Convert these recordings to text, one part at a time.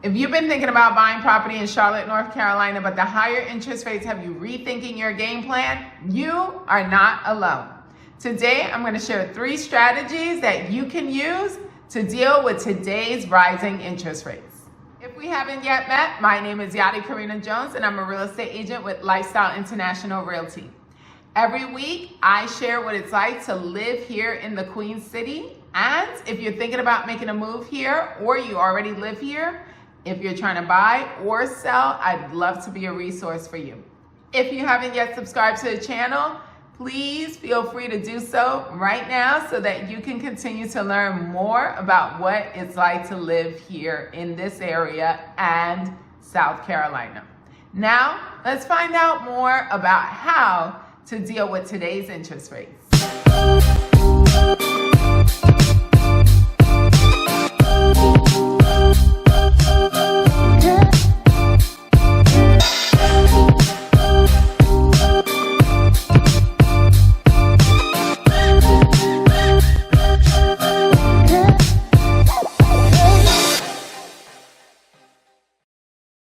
If you've been thinking about buying property in Charlotte, North Carolina, but the higher interest rates have you rethinking your game plan, you are not alone. Today, I'm going to share 3 strategies that you can use to deal with today's rising interest rates. If we haven't yet met, my name is Yadi Karina Jones, and I'm a real estate agent with Lifestyle International Realty. Every week, I share what it's like to live here in the Queen City. And if you're thinking about making a move here, or you already live here, if you're trying to buy or sell, I'd love to be a resource for you. If you haven't yet subscribed to the channel, please feel free to do so right now so that you can continue to learn more about what it's like to live here in this area and South Carolina. Now, let's find out more about how to deal with today's interest rates.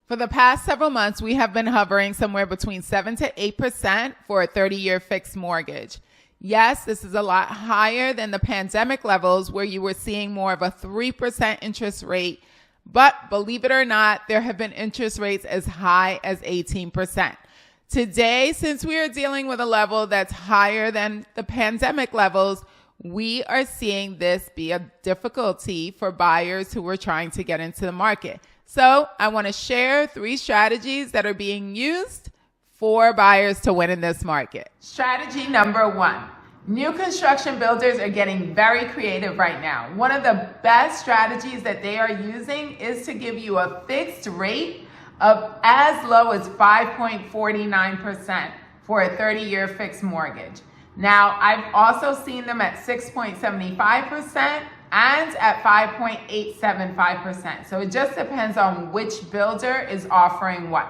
For the past several months, we have been hovering somewhere between 7 to 8% for a 30-year fixed mortgage. Yes, this is a lot higher than the pandemic levels where you were seeing more of a 3% interest rate. But believe it or not, there have been interest rates as high as 18%. Today, since we are dealing with a level that's higher than the pandemic levels, we are seeing this be a difficulty for buyers who are trying to get into the market. So I want to share 3 strategies that are being used for buyers to win in this market. Strategy number 1. New construction builders are getting very creative right now. One of the best strategies that they are using is to give you a fixed rate of as low as 5.49% for a 30-year fixed mortgage. Now, I've also seen them at 6.75%. and at 5.875%. So it just depends on which builder is offering what.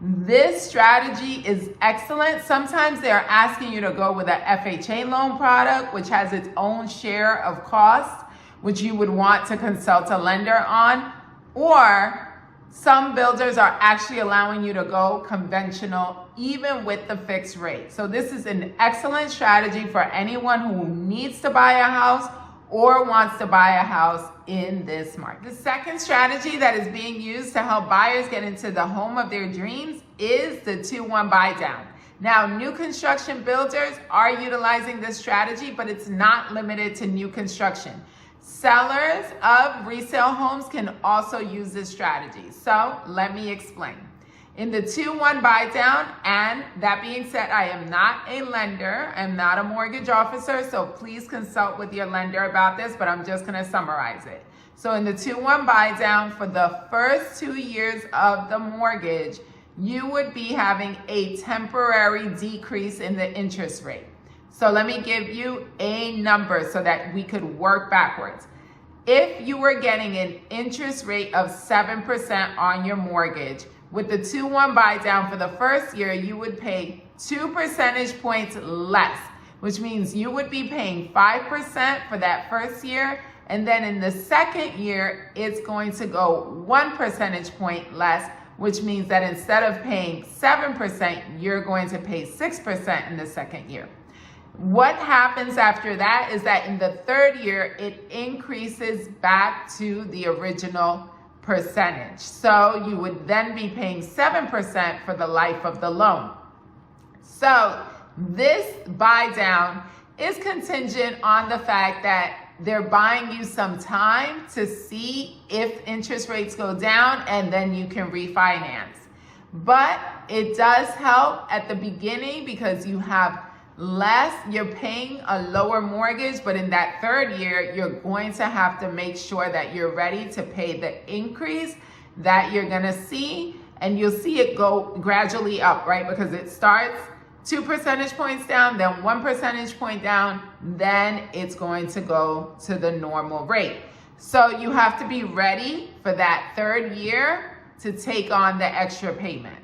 This strategy is excellent. Sometimes they're asking you to go with an FHA loan product, which has its own share of costs, which you would want to consult a lender on. Or some builders are actually allowing you to go conventional even with the fixed rate. So this is an excellent strategy for anyone who needs to buy a house or wants to buy a house in this market. The second strategy that is being used to help buyers get into the home of their dreams is the 2-1 buy down. Now, new construction builders are utilizing this strategy, but it's not limited to new construction. Sellers of resale homes can also use this strategy. So let me explain. In the 2-1 buy down, and that being said, I am not a lender, I'm not a mortgage officer, so please consult with your lender about this, but I'm just gonna summarize it. So in the 2-1 buy down, for the first 2 years of the mortgage, you would be having a temporary decrease in the interest rate. So let me give you a number so that we could work backwards. If you were getting an interest rate of 7% on your mortgage, with the 2-1 buy down for the first year, you would pay 2 percentage points less, which means you would be paying 5% for that first year. And then in the second year, it's going to go 1 percentage point less, which means that instead of paying 7%, you're going to pay 6% in the second year. What happens after that is that in the third year, it increases back to the original percentage. So you would then be paying 7% for the life of the loan. So this buy down is contingent on the fact that they're buying you some time to see if interest rates go down, and then you can refinance. But it does help at the beginning because you have less, you're paying a lower mortgage, but in that third year, you're going to have to make sure that you're ready to pay the increase that you're gonna see, and you'll see it go gradually up, right? Because it starts 2 percentage points down, then 1 percentage point down, then it's going to go to the normal rate. So you have to be ready for that third year to take on the extra payment.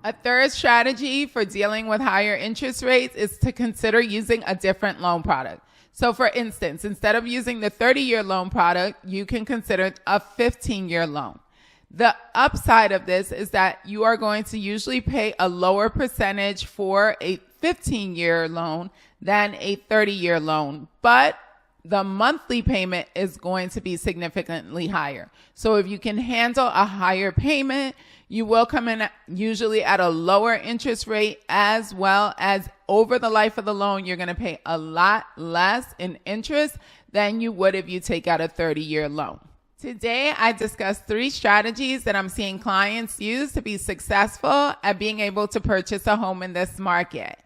A third strategy for dealing with higher interest rates is to consider using a different loan product. So for instance, instead of using the 30-year loan product, you can consider a 15-year loan. The upside of this is that you are going to usually pay a lower percentage for a 15-year loan than a 30-year loan, but the monthly payment is going to be significantly higher. So if you can handle a higher payment, you will come in usually at a lower interest rate, as well as over the life of the loan, you're going to pay a lot less in interest than you would if you take out a 30-year loan. Today, I discussed 3 strategies that I'm seeing clients use to be successful at being able to purchase a home in this market.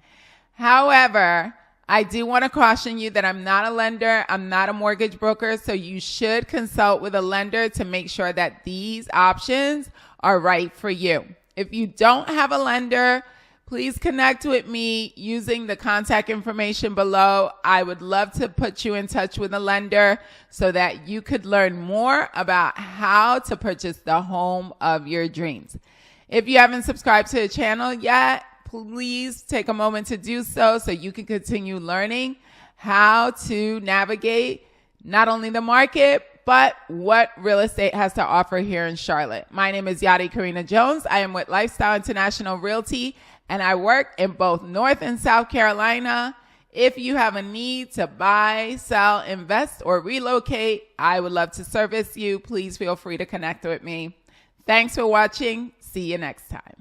However, I do want to caution you that I'm not a lender, I'm not a mortgage broker, so you should consult with a lender to make sure that these options are right for you. If you don't have a lender, please connect with me using the contact information below. I would love to put you in touch with a lender so that you could learn more about how to purchase the home of your dreams. If you haven't subscribed to the channel yet, please take a moment to do so you can continue learning how to navigate not only the market, but what real estate has to offer here in Charlotte. My name is Yadi Karina Jones. I am with Lifestyle International Realty, and I work in both North and South Carolina. If you have a need to buy, sell, invest, or relocate, I would love to service you. Please feel free to connect with me. Thanks for watching. See you next time.